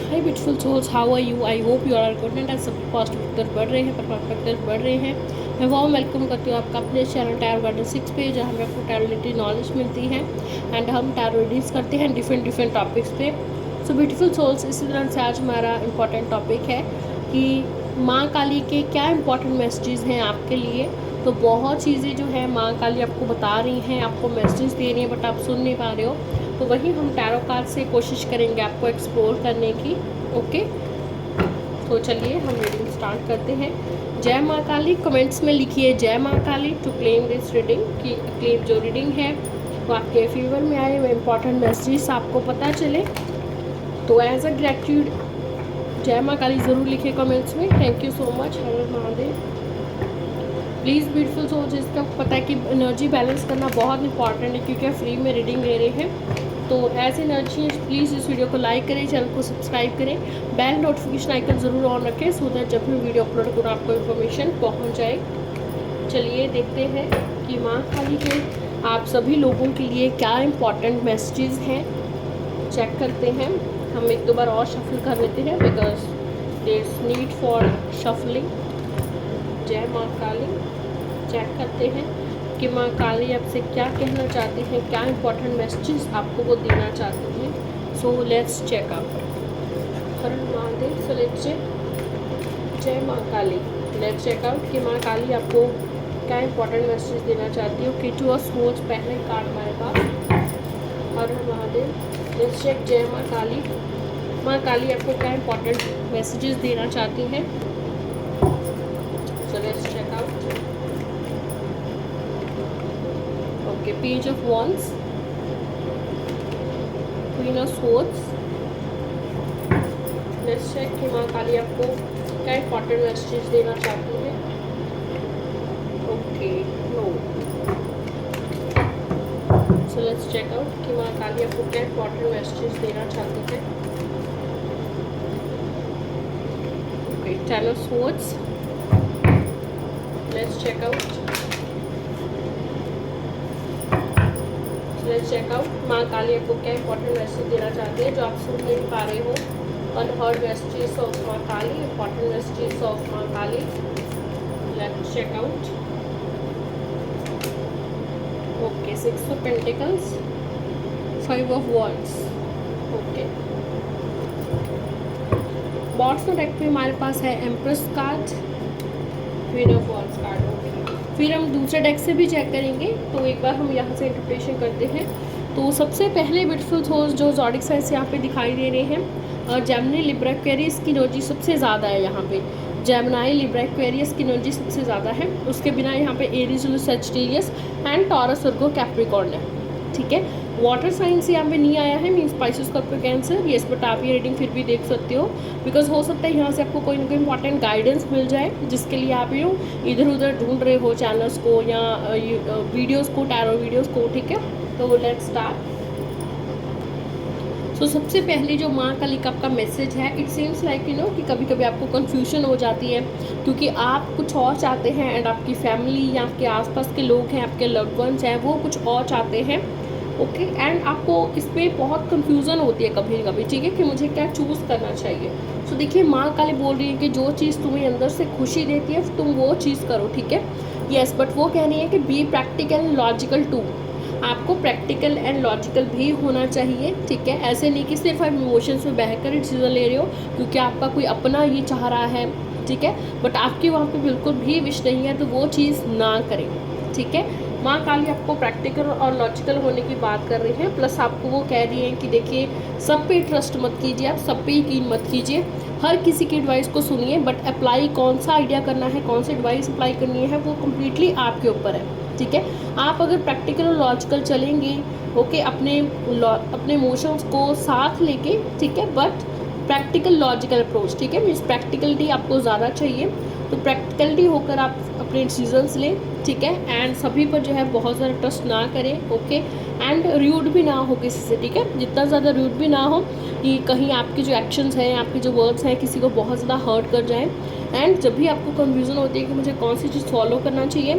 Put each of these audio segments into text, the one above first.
Hi beautiful souls, how are you? I hope you are good and सब positive factor बढ़ रहे हैं, perfect factor बढ़ रहे हैं। मैं वार्म वेलकम करती हूँ आपका अपने चैनल टैरो गार्डन 6 पे, जहाँ हमें आपको टैरो रिलेटेड नॉलेज मिलती है एंड हम टैरो रीडिंग्स करते हैं डिफरेंट टॉपिक्स पे। सो ब्यूटीफुल सोल्स, इसी तरह से आज हमारा इम्पॉर्टेंट टॉपिक है कि माँ काली के क्या इंपॉर्टेंट मैसेजेस हैं आपके लिए। तो बहुत चीज़ें जो है माँ काली आपको बता रही हैं, आपको मैसेजेस दे रही हैं, बट आप सुन नहीं पा रहे हो। तो वही हम टैरो कार्ड से कोशिश करेंगे आपको एक्सप्लोर करने की। ओके, तो चलिए हम रीडिंग स्टार्ट करते हैं। जय माँ काली कमेंट्स में लिखिए जय माँ काली टू क्लेम दिस रीडिंग, कि क्लेम जो रीडिंग है वो आपके फेवर में आए, वो इम्पॉर्टेंट मैसेजेस आपको पता चले। तो एज अ ग्रेटिट्यूड जय माँ काली ज़रूर लिखिए कमेंट्स में। Thank you so much. हर हर महादेव। प्लीज़ ब्यूटीफुल सोल, जिसका पता है कि एनर्जी बैलेंस करना बहुत इंपॉर्टेंट है, क्योंकि आप फ्री में रीडिंग ले रहे हैं। तो एज एनर्जी प्लीज़ इस वीडियो को लाइक करें, चैनल को सब्सक्राइब करें, बेल नोटिफिकेशन आइकन ज़रूर ऑन रखें, सो दैट जब भी वीडियो अपलोड करूँ आपको इन्फॉर्मेशन पहुँच जाए। चलिए देखते हैं कि माँ काली के आप सभी लोगों के लिए क्या इम्पोर्टेंट मैसेजेस हैं। चेक करते हैं। हम एक दो बार और शफल कर लेते हैं, because there is need for shuffling. जय माँ काली। चेक करते हैं कि माँ काली आपसे क्या कहना चाहती हैं, क्या इंपॉर्टेंट मैसेजेस आपको वो देना चाहती हैं। So let's check out. हर महादेव। So let's check. जय माँ काली। लेट्स चेक आउट कि माँ काली आपको क्या इंपॉर्टेंट मैसेज देना चाहती है। ओके, टू सोच पहले कार्ड हमारे पास। हर महादेव। Let's check. जय माँ काली। माँ काली आपको क्या इंपॉर्टेंट मैसेजेस देना चाहती हैं। So let's check out. Okay, Page of Wands, Queen of Swords. Let's check कि माँ काली आपको क्या इंपॉर्टेंट मैसेजेस देना चाहती है। Okay, no. So let's check out कि माँ काली आपको क्या इंपॉर्टेंट मैसेजेस देना चाहती है। Okay, Ten of Swords. Let's check out. Let's check out माँ काली आपको क्या इंपॉर्टेंट मैसेज देना चाहती है जो आप सुन नहीं पा रहे हो। अनहर्ड मैसेजेस ऑफ माँ काली, इंपॉर्टेंट मैसेजेस ऑफ माँ काली। Let's check out. Okay, Six of Pentacles, Five of Wands. Okay. Bots deck में हमारे पास है empress card, queen of wands card. फिर हम दूसरे डेक से भी चेक करेंगे। तो एक बार हम यहाँ से इंटरप्रिटेशन करते हैं। तो सबसे पहले ब्यूटीफुल सोल्स जो ज़ोडिक साइंस यहाँ पे दिखाई दे रहे हैं, जेमिनी, लिब्रा, एक्वेरियस की एनर्जी सबसे ज़्यादा है यहाँ पे। जेमिनी, लिब्रा, एक्वेरियस की एनर्जी सबसे ज़्यादा है। उसके बिना यहाँ पे Aries, Sagittarius and taurus, Virgo, Capricorn है। ठीक है, वाटर साइंस यहाँ पे नहीं आया है, means spices, Scorpio, cancer. Yes, but आप ये रीडिंग फिर भी देख सकते हो, बिकॉज हो सकता है यहाँ से आपको कोई ना कोई इंपॉर्टेंट गाइडेंस मिल जाए, जिसके लिए आप यूँ इधर उधर ढूंढ रहे हो चैनल्स को या वीडियोस को, टैरो वीडियोस को। ठीक है, तो लेट्स स्टार्ट। तो सबसे पहले जो माँ काली का आपका मैसेज है, इट सीम्स लाइक कि कभी कभी आपको कन्फ्यूजन हो जाती है, क्योंकि आप कुछ और चाहते हैं एंड आपकी फैमिली या आपके आसपास के लोग हैं, आपके लव्ड वंस हैं, वो कुछ और चाहते हैं। ओके, एंड आपको इस पर बहुत कन्फ्यूज़न होती है कभी कभी। ठीक है, कि मुझे क्या चूज़ करना चाहिए। तो देखिए, माँ काली बोल रही है कि जो चीज़ तुम्हें अंदर से खुशी देती है तुम वो चीज़ करो। ठीक है, येस, बट वो कह रही है कि be practical and logical too. आपको प्रैक्टिकल एंड लॉजिकल भी होना चाहिए। ठीक है, ऐसे नहीं कि सिर्फ आप इमोशंस में बहकर डिसीजन ले रहे हो क्योंकि आपका कोई अपना ये चाह रहा है। ठीक है, बट आपकी वहाँ पे बिल्कुल भी विश नहीं है, तो वो चीज़ ना करें। ठीक है, माँ काली आपको प्रैक्टिकल और लॉजिकल होने की बात कर रही है, प्लस आपको वो कह रही है कि देखिए, सब पे ट्रस्ट मत कीजिए, आप सब पे यकीन मत कीजिए, हर किसी की एडवाइस को सुनिए, बट अप्लाई कौन सा आइडिया करना है, कौन सी एडवाइस अप्लाई करनी है, वो कम्प्लीटली आपके ऊपर है। ठीक है, आप अगर प्रैक्टिकल और लॉजिकल चलेंगे, ओके, अपने इमोशंस को साथ लेके, ठीक है, बट प्रैक्टिकल लॉजिकल अप्रोच। ठीक है, मीन्स प्रैक्टिकलिटी आपको ज़्यादा चाहिए, तो प्रैक्टिकलिटी होकर आप अपने डिसीजंस लें। ठीक है, एंड सभी पर जो है बहुत ज़्यादा ट्रस्ट ना करें। ओके, एंड रूड भी ना हो किसी से। ठीक है, जितना ज़्यादा रूड भी ना हो कि कहीं आपके जो एक्शंस हैं, आपके जो वर्ड्स हैं, किसी को बहुत ज़्यादा हर्ट कर जाएं। एंड जब भी आपको कन्फ्यूज़न होती है कि मुझे कौन सी चीज़ फॉलो करना चाहिए,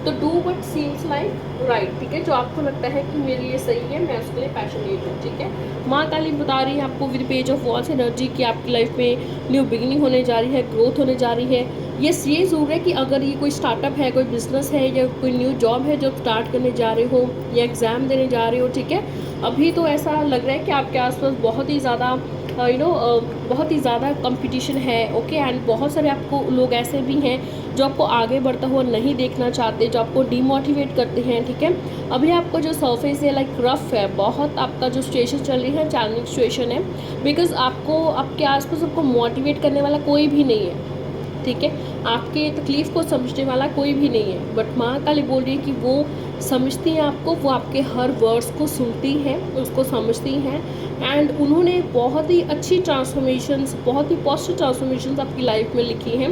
तो do what seems like right, ठीक है, जो आपको लगता है कि मेरे लिए सही है, मैं उसके लिए पैशनेट हूँ, ठीक है। माँ काली बता रही है आपको with page of wands energy कि आपकी लाइफ में न्यू बिगिनिंग होने जा रही है, ग्रोथ होने जा रही है। यस, ये ज़रूर है कि अगर ये कोई स्टार्टअप है, कोई बिजनेस है या कोई न्यू जॉब है जो स्टार्ट करने जा रहे हो या एग्ज़ाम देने जा रहे हो, ठीक है, अभी तो ऐसा लग रहा है कि आपके आसपास बहुत ही ज़्यादा बहुत ही ज़्यादा कंपटीशन है, ओके। एंड बहुत सारे आपको लोग ऐसे भी हैं जो आपको आगे बढ़ता हुआ नहीं देखना चाहते, जो आपको डीमोटिवेट करते हैं, ठीक है। अभी आपका जो सरफेस है लाइक रफ है, बहुत आपका जो सिचुएशन चल रही है चैलेंजिंग सिचुएशन है, बिकॉज आपको आपके आसपास आपको मोटिवेट करने वाला कोई भी नहीं है, ठीक है, आपके तकलीफ़ को समझने वाला कोई भी नहीं है। बट माँ काली बोल रही है कि वो समझती हैं आपको, वो आपके हर वर्ड्स को सुनती हैं, उसको समझती हैं। एंड उन्होंने बहुत ही अच्छी ट्रांसफॉर्मेशंस, बहुत ही पॉजिटिव ट्रांसफॉर्मेशंस आपकी लाइफ में लिखी हैं।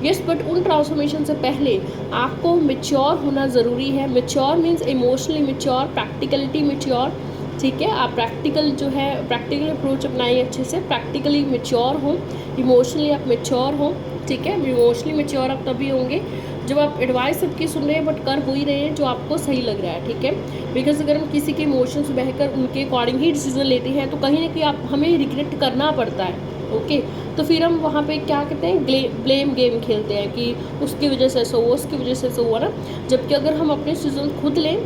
यस, बट उन ट्रांसफॉर्मेशन से पहले आपको मेच्योर होना ज़रूरी है। Mature means emotionally mature, practicality mature, ठीक है। आप प्रैक्टिकल जो है प्रैक्टिकल अप्रोच अपनाइए अच्छे से, प्रैक्टिकली मेच्योर हो, इमोशनली आप मेच्योर हो, ठीक है। इमोशनली मेच्योर आप तभी होंगे जब आप एडवाइस सबकी सुन रहे हैं बट कर वही रहे हैं जो आपको सही लग रहा है, ठीक है। बिकॉज अगर हम किसी के इमोशंस बहकर उनके अकॉर्डिंग ही डिसीजन लेते हैं तो कहीं ना कहीं आप हमें रिग्रेट करना पड़ता है, ओके। तो फिर हम वहाँ पे क्या कहते हैं, ब्लेम गेम खेलते हैं कि उसकी वजह से ऐसा हुआ, उसकी वजह से ऐसा हुआ ना। जबकि अगर हम अपने डिसीजन खुद लें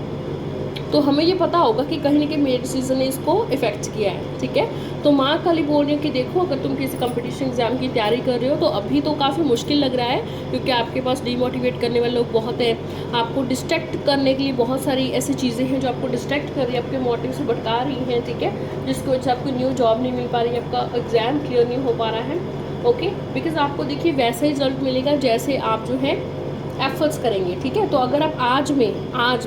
तो हमें ये पता होगा कि कहीं ना कहीं मेरे डिसीजन ने इसको इफेक्ट किया है, ठीक है। तो माँ खाली बोल रही है कि देखो, अगर तुम किसी कंपटीशन एग्जाम की तैयारी कर रहे हो तो अभी तो काफ़ी मुश्किल लग रहा है, क्योंकि आपके पास डीमोटिवेट करने वाले लोग बहुत हैं, आपको डिस्ट्रैक्ट करने के लिए बहुत सारी ऐसी चीज़ें हैं जो आपको डिस्ट्रैक्ट कर रही है, आपके मोटिव से भटका रही हैं, ठीक है, जिसकी वजह से आपको न्यू जॉब नहीं मिल पा रही है, आपका एग्ज़ाम क्लियर नहीं हो पा रहा है, ओके। बिकॉज आपको देखिए वैसा ही रिजल्ट मिलेगा जैसे आप जो है एफर्ट्स करेंगे, ठीक है। तो अगर आप आज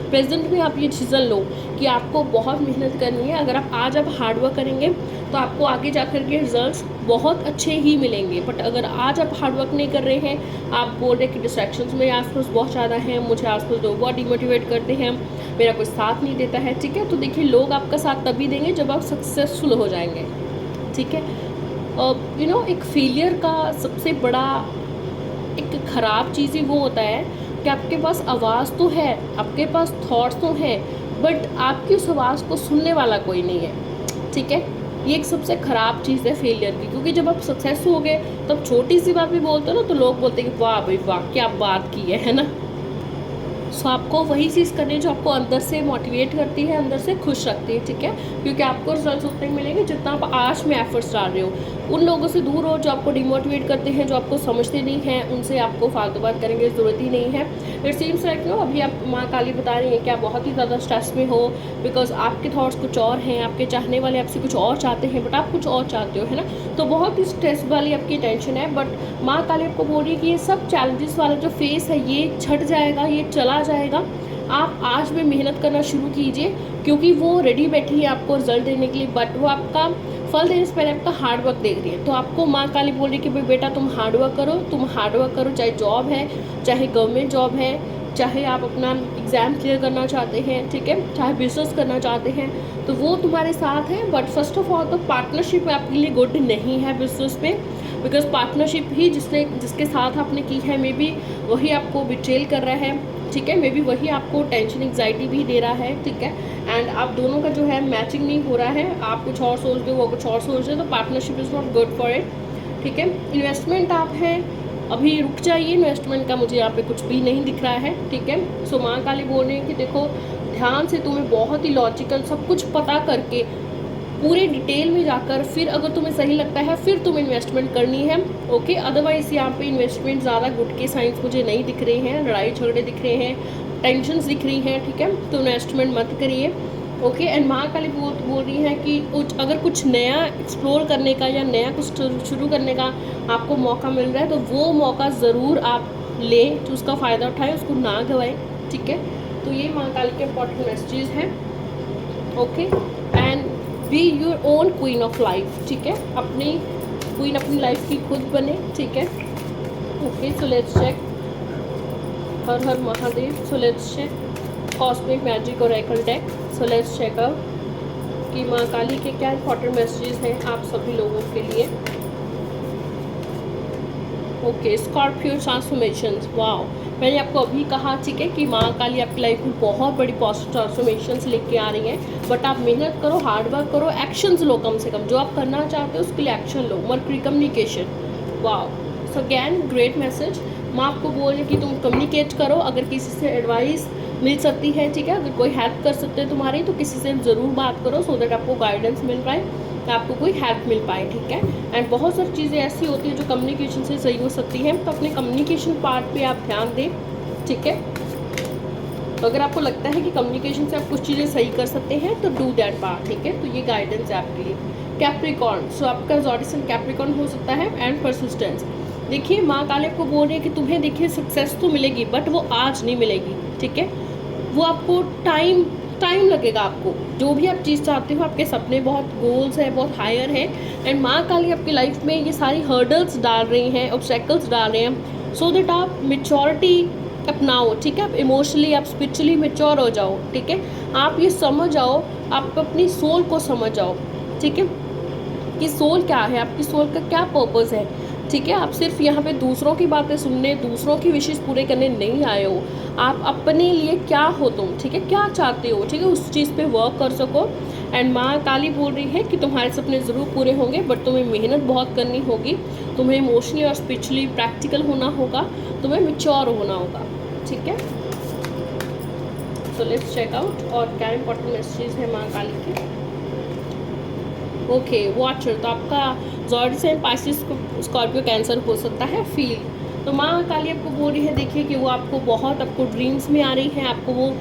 प्रेजेंट में आप ये डिसीजन लो कि आपको बहुत मेहनत करनी है, अगर आप हार्डवर्क करेंगे तो आपको आगे जाकर के रिजल्ट्स बहुत अच्छे ही मिलेंगे। बट अगर आज आप हार्डवर्क नहीं कर रहे हैं, आप बोल रहे हैं कि डिस्ट्रैक्शंस मेरे आसपास बहुत ज़्यादा हैं, मुझे आसपास लोग बहुत डिमोटिवेट करते हैं, मेरा कोई साथ नहीं देता है, ठीक है, तो देखिए लोग आपका साथ तभी देंगे जब आप सक्सेसफुल हो जाएंगे, ठीक है। एक फेलियर का सबसे बड़ा एक ख़राब चीज़ ही वो होता है कि आपके पास आवाज़ तो है, आपके पास थॉट्स तो हैं, बट आपकी उस आवाज़ को सुनने वाला कोई नहीं है, ठीक है। ये एक सबसे ख़राब चीज़ है फेलियर की, क्योंकि जब आप सक्सेस हो गए तब छोटी सी बात भी बोलते हो ना तो लोग बोलते हैं कि वाह भाई वाह क्या बात की है ना। सो आपको वही चीज़ करनी है जो आपको अंदर से मोटिवेट करती है, अंदर से खुश रखती है, ठीक है, क्योंकि आपको रिजल्ट्स उतने ही मिलेंगे जितना आप आज में एफर्ट्स डाल रहे हो। उन लोगों से दूर हो जो आपको डिमोटिवेट करते हैं, जो आपको समझते नहीं हैं, उनसे आपको फालतू बात करेंगे ज़रूरत ही नहीं है। इट सीम्स लाइक अभी आप माँ काली बता रही हैं कि आप बहुत ही ज़्यादा स्ट्रेस में हो, बिकॉज आपके थॉट्स कुछ और हैं, आपके चाहने वाले आपसे कुछ और चाहते हैं, बट आप कुछ और चाहते हो, है ना। तो बहुत ही स्ट्रेस वाली आपकी टेंशन है। बट माँ काली आपको बोल रही है कि ये सब चैलेंजेस वाला जो फेस है ये छट जाएगा, ये चला जाएगा। आप आज में मेहनत करना शुरू कीजिए, क्योंकि वो रेडी बैठी है आपको रिजल्ट देने के लिए, बट वो आपका फल देने से पहले आपका हार्डवर्क देख रही है। तो आपको माँ काली बोल रही है कि भाई बेटा तुम हार्डवर्क करो, चाहे जॉब है, चाहे गवर्नमेंट जॉब है, चाहे आप अपना एग्ज़ाम क्लियर करना चाहते हैं, ठीक है, चाहे बिजनेस करना चाहते हैं, तो वो तुम्हारे साथ है। बट फर्स्ट ऑफ ऑल तो पार्टनरशिप आपके लिए गुड नहीं है बिजनेस में, बिकॉज पार्टनरशिप ही जिसके साथ आपने की है मे बी वही आपको बिट्रेल कर रहा है, ठीक है, मे बी वही आपको टेंशन एग्जाइटी भी दे रहा है, ठीक है। एंड आप दोनों का जो है मैचिंग नहीं हो रहा है, आप कुछ और सोच रहे हो, वो कुछ और सोच रहे हो, तो partnership is not good for it, ठीक है। इन्वेस्टमेंट आप हैं, अभी रुक जाइए, इन्वेस्टमेंट का मुझे यहाँ पे कुछ भी नहीं दिख रहा है, ठीक है। सो माँ काली बोल रही है कि देखो ध्यान से, तुम्हें बहुत ही लॉजिकल सब कुछ पता करके पूरे डिटेल में जाकर फिर अगर तुम्हें सही लगता है फिर तुम इन्वेस्टमेंट करनी है, ओके। अदरवाइज़ यहाँ पे इन्वेस्टमेंट ज़्यादा गुड के साइंस मुझे नहीं दिख रहे हैं, लड़ाई झगड़े दिख रहे हैं, टेंशन्स दिख रही हैं, ठीक है, तो इन्वेस्टमेंट मत करिए, ओके। एंड माँ काली बोल रही है कि अगर कुछ नया एक्सप्लोर करने का या नया कुछ शुरू करने का आपको मौका मिल रहा है तो वो मौका ज़रूर आप लें, तो उसका फ़ायदा उठाएं, उसको ना गवाएं, ठीक है। तो ये माँ काली के इंपॉर्टेंट मैसेजेस हैं, okay. And be your own queen of life, ठीक है, अपनी क्वीन अपनी लाइफ की खुद बने, ठीक है, ओके। सो लेट्स चेक, हर हर Mahadev. So let's check cosmic magic और एकल deck. So let's check out कि माँ काली के क्या इंपॉर्टेंट मैसेजेस हैं आप सभी लोगों के लिए, ओके। स्कॉर्पियो ट्रांसफॉर्मेशंस, वाओ, मैंने आपको अभी कहा, ठीक है, कि माँ काली आपकी लाइफ में बहुत बड़ी पॉजिटिव ट्रांसफॉर्मेशंस लेके आ रही हैं, बट आप मेहनत करो, हार्ड वर्क करो, एक्शंस लो, कम से कम जो आप करना चाहते हो उसके लिए एक्शन लो। Mercury communication, wow, so again great message. माँ आपको बोल रही है कि तुम कम्युनिकेट करो, अगर किसी से एडवाइस मिल सकती है, ठीक है, अगर कोई हेल्प कर सकते हैं तुम्हारी तो किसी से ज़रूर बात करो, सो दैट आपको गाइडेंस मिल पाए, आपको कोई हेल्प मिल पाए, ठीक है। एंड बहुत सारी चीज़ें ऐसी होती हैं जो कम्युनिकेशन से सही हो सकती हैं, तो अपने कम्युनिकेशन पार्ट पे आप ध्यान दें, ठीक है। अगर आपको लगता है कि कम्युनिकेशन से आप कुछ चीज़ें सही कर सकते हैं तो डू दैट पार्ट, ठीक है। तो ये गाइडेंस है आपके लिए। कैप्रिकॉर्न, सो आपका ज़ोडिएक कैप्रिकॉर्न हो सकता है। एंड परसिस्टेंस, देखिए माँ काली आपको बोल रही है कि तुम्हें देखिए सक्सेस तो मिलेगी, बट वो आज नहीं मिलेगी, ठीक है। वो आपको टाइम लगेगा। आपको जो भी आप चीज़ चाहते हो, आपके सपने बहुत गोल्स हैं, बहुत हायर हैं, एंड माँ काली आपकी लाइफ में ये सारी हर्डल्स डाल रही हैं, ऑब्स्टेकल्स डाल रहे हैं, सो दैट आप मेच्योरिटी अपनाओ, ठीक है। आप इमोशनली, आप स्पिरिचुअली मेच्योर हो जाओ, ठीक है। आप ये समझ आओ, आप अपनी सोल को समझ आओ, ठीक है, कि सोल क्या है, आपकी सोल का क्या पर्पस है, ठीक है। आप सिर्फ यहाँ पे दूसरों की बातें सुनने, दूसरों की विशेष पूरे करने नहीं आए हो। आप अपने लिए क्या हो तुम, ठीक है, क्या चाहते हो, ठीक है, उस चीज़ पे वर्क कर सको। एंड माँ काली बोल रही है कि तुम्हारे सपने ज़रूर पूरे होंगे, बट तुम्हें मेहनत बहुत करनी होगी, तुम्हें इमोशनली और स्पिरिचुअली प्रैक्टिकल होना होगा, तुम्हें मैच्योर होना होगा, ठीक है। सो लेट्स चेक आउट और क्या इंपॉर्टेंट मैसेजेस है माँ काली के। ओके, वॉचर, तो आपका ज़ोडिएक पाइसेस, स्कॉर्पियो, कैंसर हो सकता है। फील, तो माँ काली आपको बोल रही है, देखिए कि वो आपको बहुत, आपको ड्रीम्स में आ रही है, आपको वो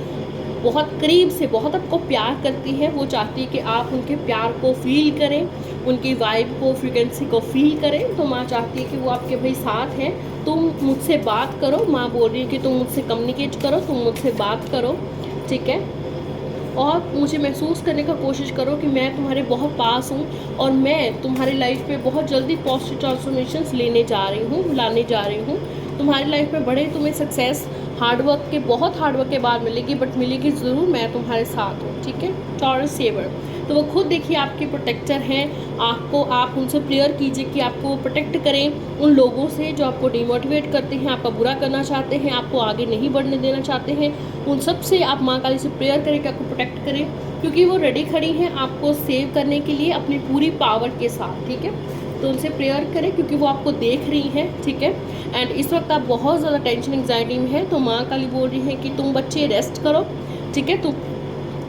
बहुत करीब से बहुत आपको प्यार करती है। वो चाहती है कि आप उनके प्यार को फील करें, उनकी वाइब को, फ्रिक्वेंसी को फील करें। तो माँ चाहती है कि वो आपके भाई साथ हैं, तुम मुझसे बात करो। माँ बोल रही है कि तुम मुझसे कम्युनिकेट करो, तुम मुझसे बात करो, ठीक है, और मुझे महसूस करने का कोशिश करो कि मैं तुम्हारे बहुत पास हूँ और मैं तुम्हारी लाइफ में बहुत जल्दी पॉजिटिव ट्रांसफॉर्मेशंस लाने जा रही हूँ। तुम्हारी लाइफ में बड़े तुम्हें सक्सेस बहुत हार्ड वर्क के बाद मिलेगी, बट मिलेगी ज़रूर, मैं तुम्हारे साथ हूँ, ठीक है। टॉरस सेवर, तो वो खुद देखिए आपके प्रोटेक्टर हैं। आप उनसे प्रेयर कीजिए कि आपको वो प्रोटेक्ट करें उन लोगों से जो आपको डिमोटिवेट करते हैं, आपका बुरा करना चाहते हैं, आपको आगे नहीं बढ़ने देना चाहते हैं। उन सब से आप माँ काली से प्रेयर करें कि आपको प्रोटेक्ट करें, क्योंकि वो रेडी खड़ी हैं आपको सेव करने के लिए अपनी पूरी पावर के साथ, ठीक है। तो उनसे प्रेयर करें क्योंकि वो आपको देख रही हैं, ठीक है। एंड इस वक्त आप बहुत ज़्यादा टेंशन एंग्जाइटी में हैं, तो माँ काली बोल रही है कि तुम बच्चे रेस्ट करो, ठीक है,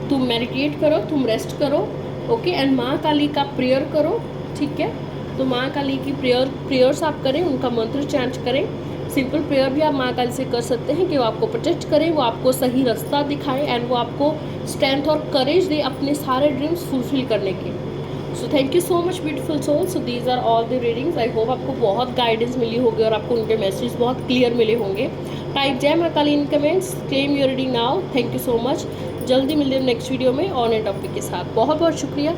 तुम मेडिटेट करो, तुम रेस्ट करो, ओके। एंड माँ काली का प्रेयर करो, ठीक है। तो माँ काली की प्रेयर्स आप करें, उनका मंत्र चैंट करें। सिंपल प्रेयर भी आप माँ काली से कर सकते हैं कि वो आपको प्रोटेक्ट करें, वो आपको सही रास्ता दिखाए, एंड वो आपको स्ट्रेंथ और करेज दे अपने सारे ड्रीम्स फुलफिल करने के। So thank you so much beautiful soul. So these are all the readings. I hope आपको बहुत गाइडेंस मिली होगी और आपको उनके मैसेज बहुत क्लियर मिले होंगे। टाइप जय माँ Kali in comments, claim your reading now. Thank you so much. जल्दी मिलते हैं नेक्स्ट वीडियो में और नए टॉपिक के साथ। बहुत बहुत शुक्रिया।